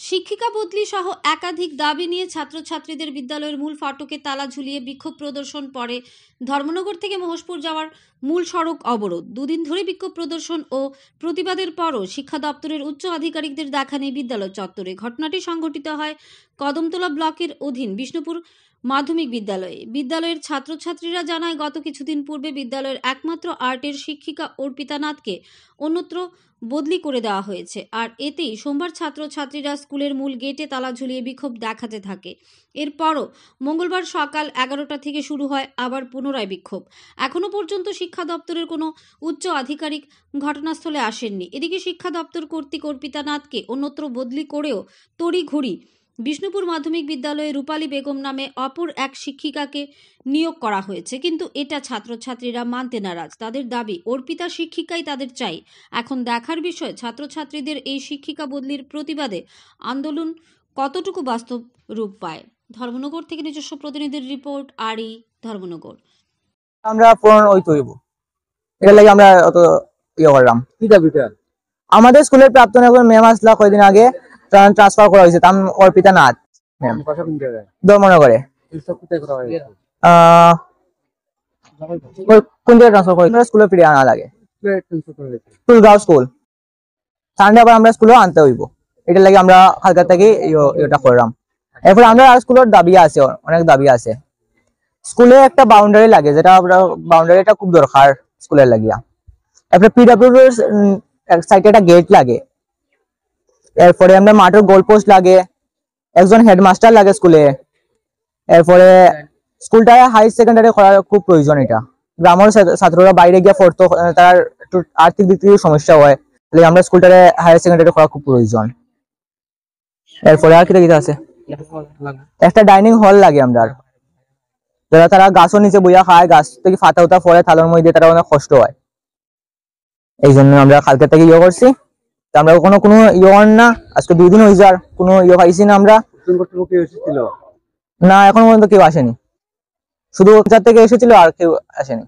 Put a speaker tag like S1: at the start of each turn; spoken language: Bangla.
S1: শিক্ষিকা বদলি সহ একাধিক দাবি নিয়ে ছাত্রছাত্রীদের বিদ্যালয়ের মূল ফাটকে তালা ঝুলিয়ে বিক্ষোভ প্রদর্শন পরে ধর্মনগর থেকে মহেশপুর যাওয়ার মূল সড়ক অবরোধ। দুদিন ধরে বিক্ষোভ প্রদর্শন ও প্রতিবাদের পরও শিক্ষা দপ্তরের উচ্চ আধিকারিকদের দেখা নেই বিদ্যালয় চত্বরে। ঘটনাটি সংঘটিত হয় কদমতলা ব্লকের অধীন বিষ্ণুপুর মাধ্যমিক বিদ্যালয়ে। বিদ্যালয়ের ছাত্রছাত্রীরা জানায়, গত কিছুদিন পূর্বে বিদ্যালয়ের একমাত্র আর্টের শিক্ষিকা অর্পিতা নাথকে অন্যত্র বদলি করে দেওয়া হয়েছে। আর এতেই সোমবার ছাত্রছাত্রীরা স্কুলের মূল গেটে তালা ঝুলিয়ে বিক্ষোভ দেখাতে থাকে। এরপরও মঙ্গলবার সকাল 11টা থেকে শুরু হয় আবার পুনরায় বিক্ষোভ। এখনো পর্যন্ত শিক্ষা দপ্তরের কোনো উচ্চ আধিকারিক ঘটনাস্থলে আসেননি। এদিকে শিক্ষা দপ্তর কর্তৃক অর্পিতা নাথকে অন্যত্র বদলি করেও তড়িঘড়ি বিষ্ণুপুর মাধ্যমিক বিদ্যালয়ে রূপালী বেগম নামে অপর এক শিক্ষিকাকে নিয়োগ করা হয়েছে, কিন্তু এটা ছাত্রছাত্রীরা মানতে নারাজ। তাদের দাবি, অর্পিতা শিক্ষিকাই তাদের চাই। এখন দেখার বিষয় ছাত্রছাত্রীদের এই শিক্ষিকা বদলির প্রতিবাদে আন্দোলন কতটুকু বাস্তব রূপ পায়। ধর্মনগর থেকে নিজস্ব প্রতিনিধির রিপোর্ট, আরি, ধর্মনগর।
S2: আমরা পূরণ হইতে হইব, এটা লাগে আমরা অত ইয়ে করলাম। আমাদের স্কুলের প্রাক্তন ম্যাম আসলা কয়েকদিন আগে, ট্রান্সফার করা হয়েছে। তাম অর্পিতা নাথ ম্যাম, ধর্মনগরে। কোন জায়গায় ট্রান্সফার করে স্কুলে ফিরে আনা লাগে? টুলগাঁও স্কুল। সানডে আবার আমরা স্কুলে আনতে হইব, এটা লাগে আমরা হালকা থেকে এটা করলাম। এরপরে আমরা স্কুলের দাবি আছে, অনেক দাবি আছে। স্কুলে একটা বাউন্ডারি লাগে, যেটা বাউন্ডারিটা খুব দরকার স্কুলের লাগিয়া। এরপরে পিডব্লিউডি সাইডে একটা গেট লাগে। এরপরে আমরা মাঠের গোল পোস্ট লাগে, একজন হেডমাস্টার লাগে স্কুলে। এরপরে স্কুলটা হাই সেকেন্ডারি করার খুব প্রয়োজন। এটা গ্রামের ছাত্ররা বাইরে গিয়ে পড়তো, তার একটু আর্থিক দিক থেকে সমস্যা হয়, তাহলে আমরা স্কুলটারে হায়ার সেকেন্ডারি করা খুব প্রয়োজন। এরপরে আর কি আছে, একটা ডাইনিং হল লাগে আমরা, যারা তারা গাছও নিচে বইয়া খায়, গাছ থেকে ফাটা উতা পড়ে থালোর মধ্যে, তারা অনেক কষ্ট হয়। এই জন্য আমরা কালকে থেকে ইয়ে করছি। আমরা কোনো ইয়ে না, আজকে 2 দিন হয়ে যার কোনো ইয়ে পাইছি না আমরা। না, এখন পর্যন্ত কেউ আসেনি, শুধু থেকে এসেছিল, আর কেউ আসেনি।